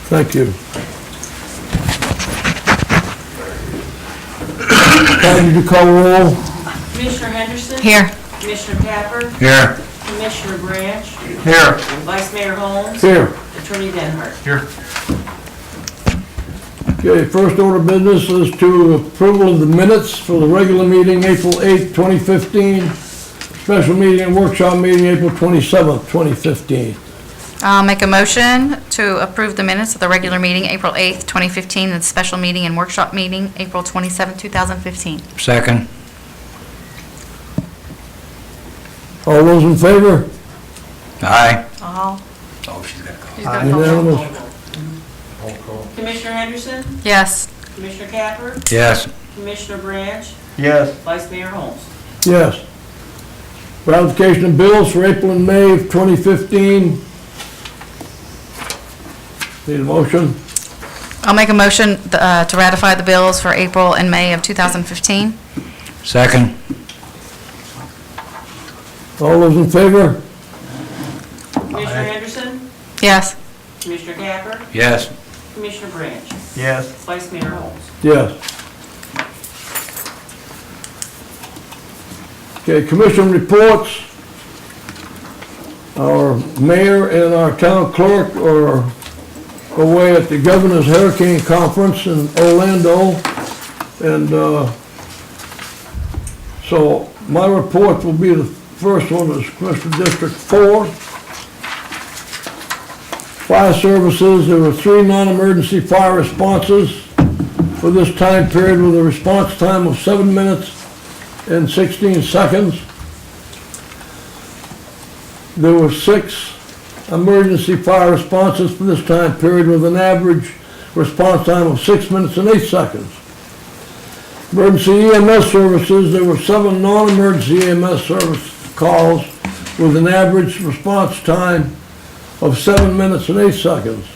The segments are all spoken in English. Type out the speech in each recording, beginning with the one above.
Thank you. Patty, did you call roll? Commissioner Henderson? Here. Commissioner Capper? Here. Commissioner Branch? Here. Vice Mayor Holmes? Here. Attorney Denhart? Here. Okay, first order of business is to approval of the minutes for the regular meeting, April 8th, 2015, special meeting and workshop meeting, April 27th, 2015. I'll make a motion to approve the minutes of the regular meeting, April 8th, 2015, and special meeting and workshop meeting, April 27th, 2015. Second. All those in favor? Aye. All. Oh, she's got to go. Who's gonna call roll? Unanimous. Commissioner Henderson? Yes. Commissioner Capper? Yes. Commissioner Branch? Yes. Vice Mayor Holmes? Yes. Ratification of bills for April and May of 2015. Need a motion? I'll make a motion to ratify the bills for April and May of 2015. Second. All those in favor? Commissioner Henderson? Yes. Commissioner Capper? Yes. Commissioner Branch? Yes. Vice Mayor Holmes? Yes. Okay, commission reports. Our mayor and our town clerk are away at the Governor's Hurricane Conference in Orlando. And so my report will be the first one is Commissioner District 4. Fire services, there were 3 non-emergency fire responses for this time period with a response time of 7 minutes and 16 seconds. There were 6 emergency fire responses for this time period with an average response time of 6 minutes and 8 seconds. Emergency EMS services, there were 7 non-emergency EMS service calls with an average response time of 7 minutes and 8 seconds.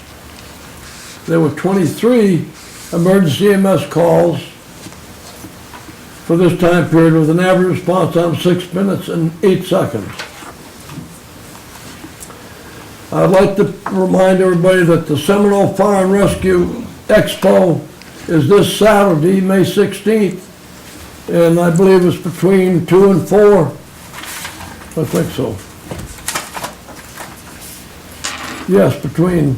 There were 23 emergency EMS calls for this time period with an average response time of 6 minutes and 8 seconds. I'd like to remind everybody that the Seminole Fire and Rescue Expo is this Saturday, May 16th, and I believe it's between 2 and 4. I think so. Yes, between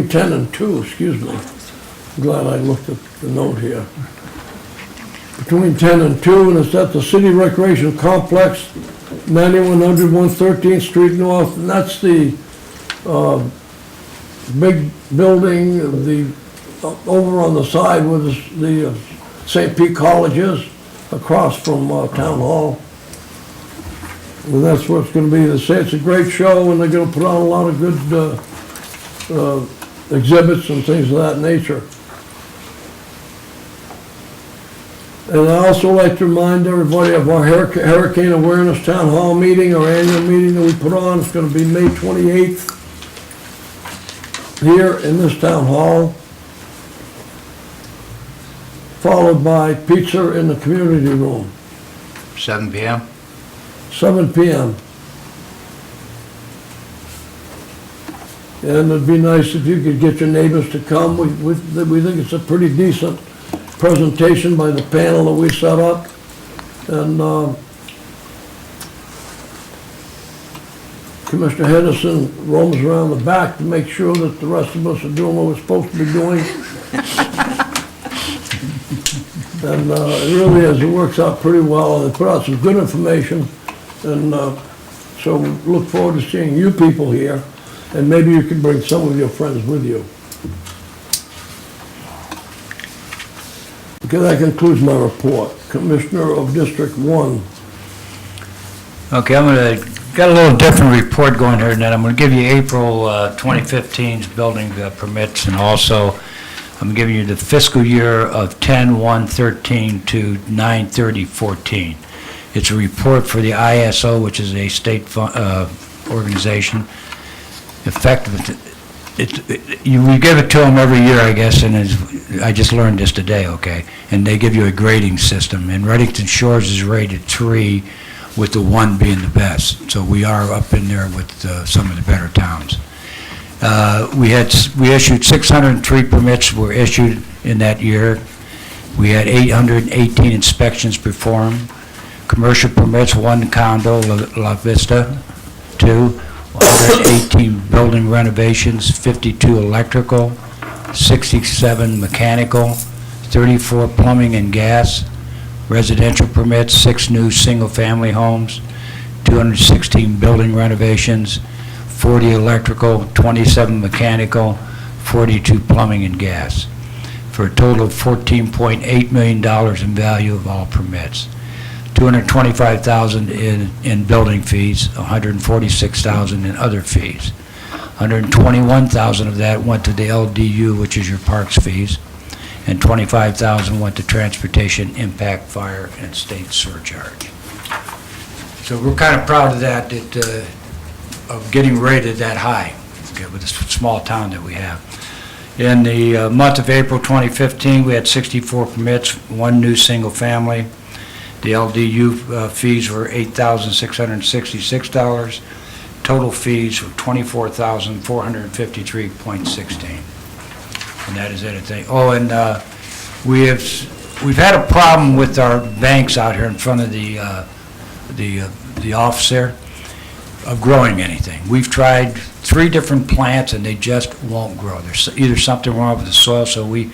10 and 2, excuse me. I'm glad I looked at the note here. Between 10 and 2, and it's at the City Recreation Complex, 9100 113th Street North, and that's the big building, over on the side where the St. Pete College is, across from Town Hall. And that's what it's going to be. They say it's a great show, and they're going to put on a lot of good exhibits and things of that nature. And I also like to remind everybody of our Hurricane Awareness Town Hall meeting, our annual meeting that we put on. It's going to be May 28th here in this Town Hall, followed by pizza in the community room. 7 p.m. 7 p.m. And it'd be nice if you could get your neighbors to come. We think it's a pretty decent presentation by the panel that we set up. And Commissioner Henderson roams around the back to make sure that the rest of us are doing what we're supposed to be doing. And it really is, it works out pretty well. They put out some good information. And so look forward to seeing you people here, and maybe you can bring some of your friends with you. Okay, that concludes my report. Commissioner of District 1. Okay, got a little different report going here, and then I'm going to give you April 2015's building permits, and also I'm giving you the fiscal year of 10/1/13 to 9/30/14. It's a report for the ISO, which is a state organization. Effective, we give it to them every year, I guess, and I just learned this today, okay? And they give you a grading system, and Reddington Shores is rated 3, with the 1 being the best. So we are up in there with some of the better towns. We issued 603 permits were issued in that year. We had 818 inspections performed. Commercial permits, 1 condo, La Vista, 2, 118 building renovations, 52 electrical, 67 mechanical, 34 plumbing and gas. Residential permits, 6 new single-family homes, 216 building renovations, 40 electrical, 27 mechanical, 42 plumbing and gas, for a total of $14.8 million in value of all permits. $225,000 in building fees, $146,000 in other fees. $121,000 of that went to the LDU, which is your parks fees, and $25,000 went to transportation, impact, fire, and state surcharge. So we're kind of proud of that, of getting rated that high, okay, with this small town that we have. In the month of April 2015, we had 64 permits, 1 new single family. The LDU fees were $8,666. Total fees were $24,453.16. And that is it, I think. Oh, and we've had a problem with our banks out here in front of the office there of growing anything. We've tried 3 different plants and they just won't grow. There's either something wrong with the soil, so we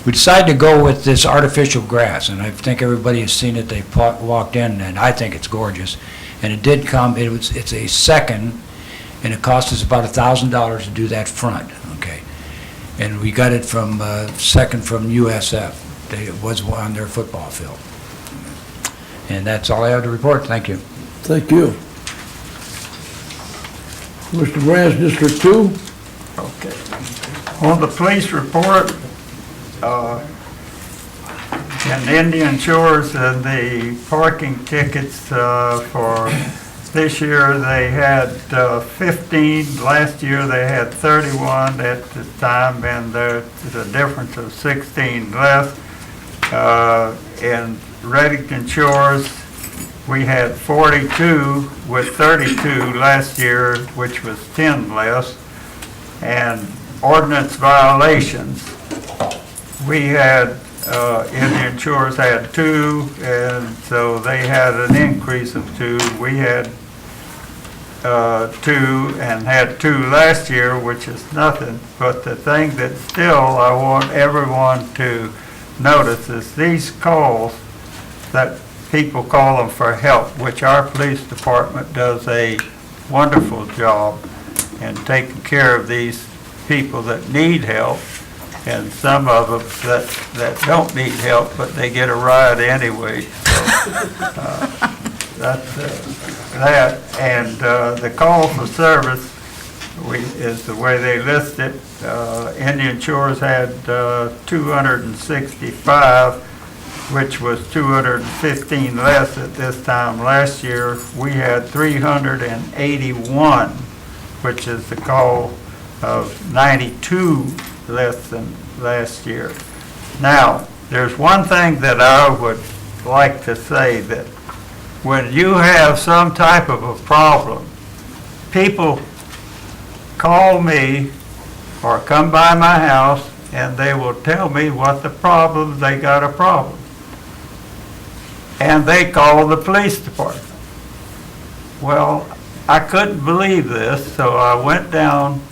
decided to go with this artificial grass, and I think everybody has seen it. They walked in, and I think it's gorgeous. And it did come. It's a second, and it cost us about $1,000 to do that front. Okay, and we got it from second from USF. It was on their football field. And that's all I have to report. Thank you. Thank you. Mr. Branch, District 2? Okay. On the police report, in Indian Shores, and the parking tickets for this year, they had 15. Last year, they had 31 at this time, and there's a difference of 16 less. In Reddington Shores, we had 42 with 32 last year, which was 10 less. And ordinance violations, we had, Indian Shores had 2, and so they had an increase of 2. We had 2 and had 2 last year, which is nothing. But the thing that still I want everyone to notice is these calls that people call them for help, which our police department does a wonderful job in taking care of these people that need help, and some of them that don't need help, but they get a ride anyway. So that's that. And the call for service is the way they list it. Indian Shores had 265, which was 215 less at this time last year. We had 381, which is the call of 92 less than last year. Now, there's one thing that I would like to say, that when you have some type of a problem, people call me or come by my house and they will tell me what the problem, they got a problem. And they call the police department. Well, I couldn't believe this, so I went down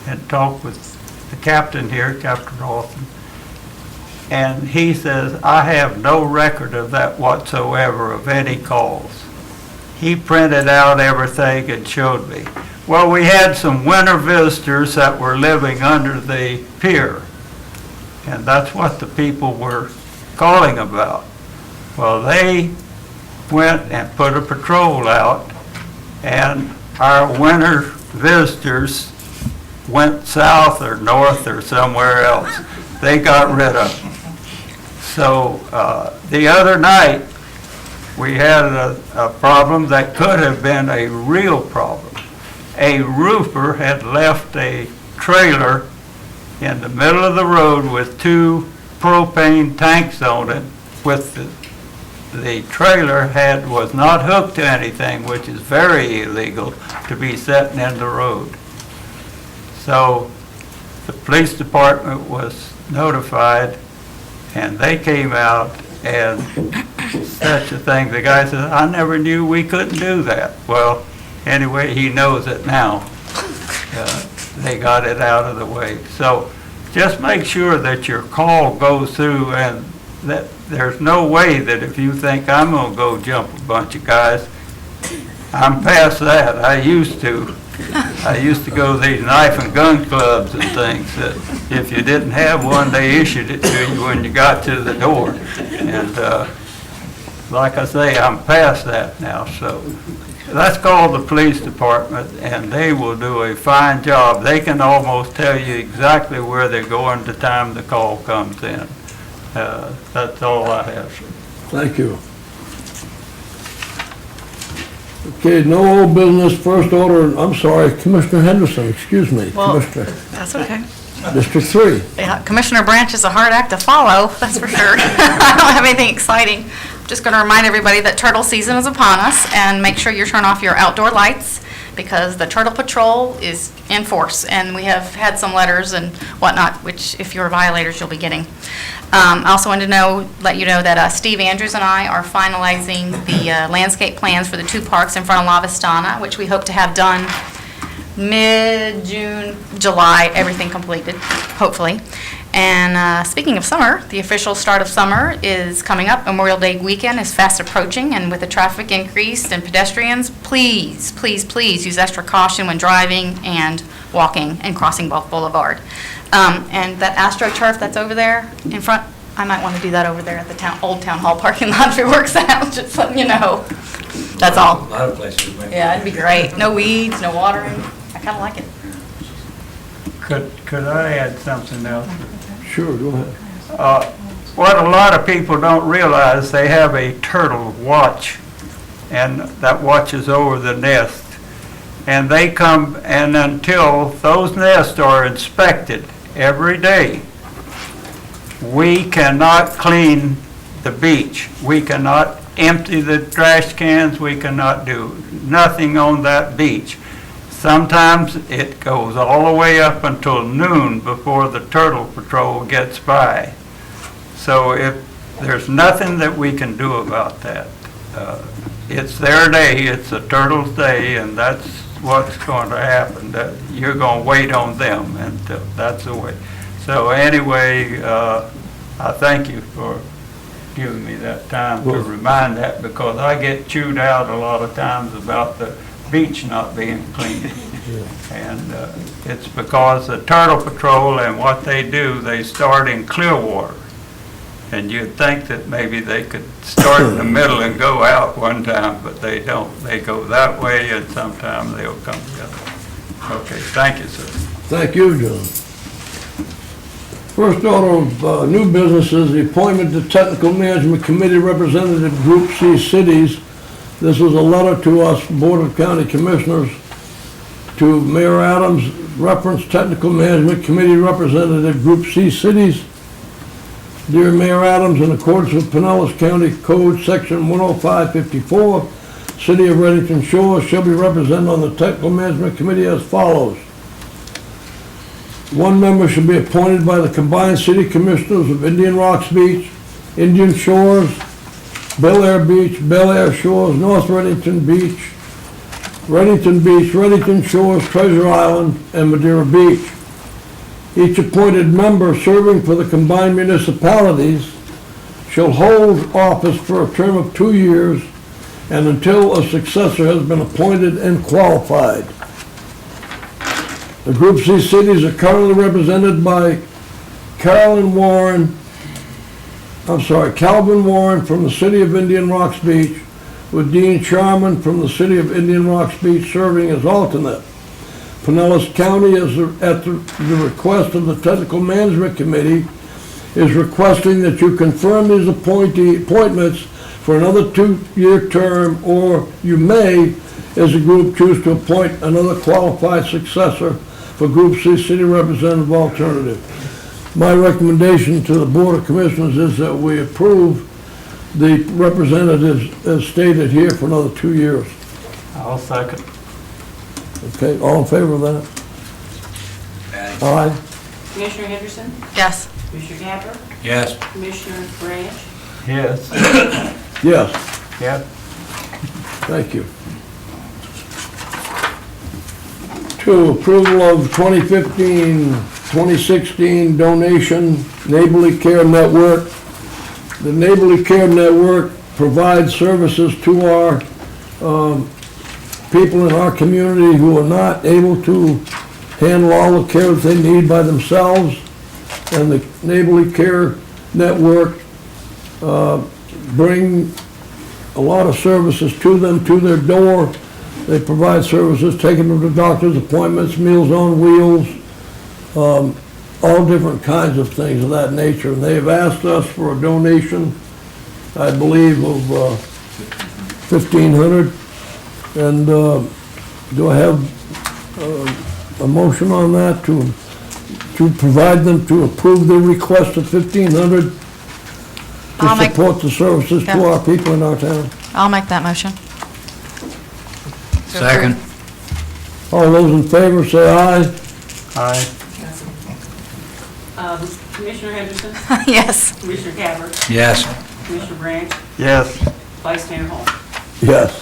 and talked with the captain here, Captain Austin, and he says, I have no record of that whatsoever, of any calls. He printed out everything and showed me. Well, we had some winter visitors that were living under the pier, and that's what the people were calling about. Well, they went and put a patrol out, and our winter visitors went south or north or somewhere else. They got rid of them. So the other night, we had a problem that could have been a real problem. A roofer had left a trailer in the middle of the road with 2 propane tanks on it, with the trailer was not hooked to anything, which is very illegal to be sitting in the road. So the police department was notified, and they came out, and such a thing, the guy said, I never knew we couldn't do that. Well, anyway, he knows it now. They got it out of the way. So just make sure that your call goes through, and that there's no way that if you think I'm gonna go jump a bunch of guys, I'm past that. I used to go to these knife and gun clubs and things that if you didn't have one, they issued it to you when you got to the door. And like I say, I'm past that now, so let's call the police department, and they will do a fine job. They can almost tell you exactly where they're going the time the call comes in. That's all I have, sir. Thank you. Okay, no old business, first order, I'm sorry, Commissioner Henderson, excuse me, Well- Commissioner, That's okay. District 3. Yeah, Commissioner Branch is a hard act to follow, that's for sure. I don't have anything exciting. Just going to remind everybody that turtle season is upon us, and make sure you turn off your outdoor lights, because the Turtle Patrol is in force, and we have had some letters and whatnot, which if you're violators, you'll be getting. I also wanted to let you know that Steve Andrews and I are finalizing the landscape plans for the 2 parks in front of La Vistana, which we hope to have done mid-June, July, everything completed, hopefully. And speaking of summer, the official start of summer is coming up. Memorial Day weekend is fast approaching, and with the traffic increased and pedestrians, please, please, please use extra caution when driving and walking and crossing Gulf Boulevard. And that AstroTurf that's over there in front, I might want to do that over there at the old town hall parking lot if it works out, just letting you know. That's all. A lot of places. Yeah, it'd be great. No weeds, no watering. I kind of like it. Could I add something else? Sure, go ahead. What a lot of people don't realize, they have a turtle watch, and that watches over the nest. And they come, and until those nests are inspected every day, we cannot clean the beach. We cannot empty the trash cans. We cannot do nothing on that beach. Sometimes it goes all the way up until noon before the Turtle Patrol gets by. So if there's nothing that we can do about that. It's their day, it's the turtle's day, and that's what's going to happen. That you're going to wait on them, and that's the way. So anyway, I thank you for giving me that time to remind that, because I get chewed out a lot of times about the beach not being clean. And it's because the Turtle Patrol and what they do, they start in Clearwater. And you'd think that maybe they could start in the middle and go out one time, but they don't. They go that way, and sometimes they'll come the other way. Okay, thank you, sir. Thank you, John. First order of new business is the appointment to Technical Management Committee Representative Group C Cities. This was a letter to us, Board of County Commissioners, to Mayor Adams, reference Technical Management Committee Representative Group C Cities. Dear Mayor Adams, in accordance with Pinellas County Code Section 10554, City of Reddington Shores shall be represented on the Technical Management Committee as follows. 1 member should be appointed by the combined city commissioners of Indian Rocks Beach, Indian Shores, Bel Air Beach, Bel Air Shores, North Reddington Beach, Reddington Shores, Treasure Island, and Madeira Beach. Each appointed member serving for the combined municipalities shall hold office for a term of 2 years and until a successor has been appointed and qualified. The Group C cities are currently represented by Calvin Warren from the City of Indian Rocks Beach, with Dean Sharman from the City of Indian Rocks Beach serving as alternate. Pinellas County, at the request of the Technical Management Committee, is requesting that you confirm these appointments for another 2-year term, or you may, as a group, choose to appoint another qualified successor for Group C City Representative alternative. My recommendation to the Board of Commissioners is that we approve the representatives as stated here for another 2 years. I'll second. Okay, all in favor of that? Aye. Commissioner Henderson, Yes. Commissioner Gabber, Yes. Commissioner Branch, Yes, Yes, yes, thank you. 2, approval of 2015-2016 donation, Neighborly Care Network. The Neighborly Care Network provides services to our people in our community who are not able to handle all the care that they need by themselves. And the Neighborly Care Network bring a lot of services to them, to their door. They provide services, taking them to doctor's appointments, Meals on Wheels, all different kinds of things of that nature. And they've asked us for a donation, I believe, of $1,500. And do I have a motion on that to provide them, to approve the request of $1,500 I'll to make- support the services to Yeah. our people in our town? I'll make that motion. Second. All those in favor say aye. aye, Commissioner Henderson, Yes. Commissioner Gabber, Yes. Commissioner Branch, yes, Vice Mayor Hall. Yes.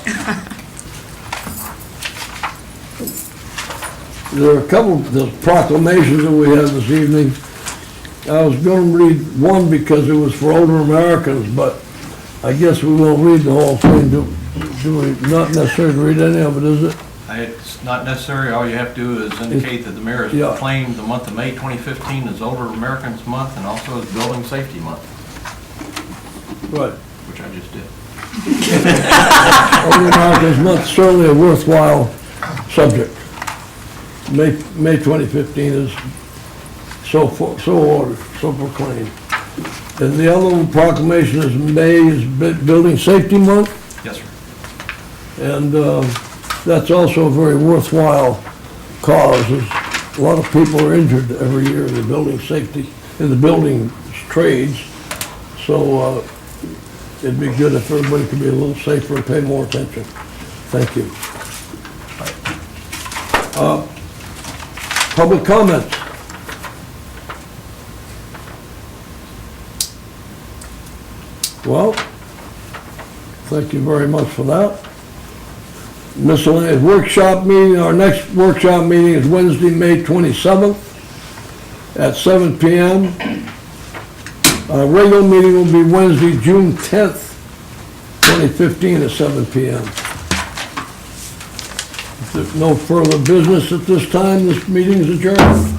There are a couple of the proclamations that we have this evening. I was going to read one because it was for older Americans, but I guess we won't read the whole thing. Do we, not necessary to read any of it, is it? It's not necessary. All you have to do is indicate that the mayor has Yeah. proclaimed the month of May 2015 as Older Americans Month and also as Building Safety Month, Right. which I just did. Older Americans Month, certainly a worthwhile subject. May 2015 is so ordered, so proclaimed. And the other one proclamation is May is Building Safety Month. Yes, sir. And that's also a very worthwhile cause. There's a lot of people are injured every year in the building safety, in the building trades. So it'd be good if everybody could be a little safer and pay more attention. Thank you. Public comments. Well, thank you very much for that. Miscellaneous workshop meeting, our next workshop meeting is Wednesday, May 27th at 7 PM. Our regular meeting will be Wednesday, June 10th, 2015 at 7 PM. If there's no further business at this time, this meeting is adjourned.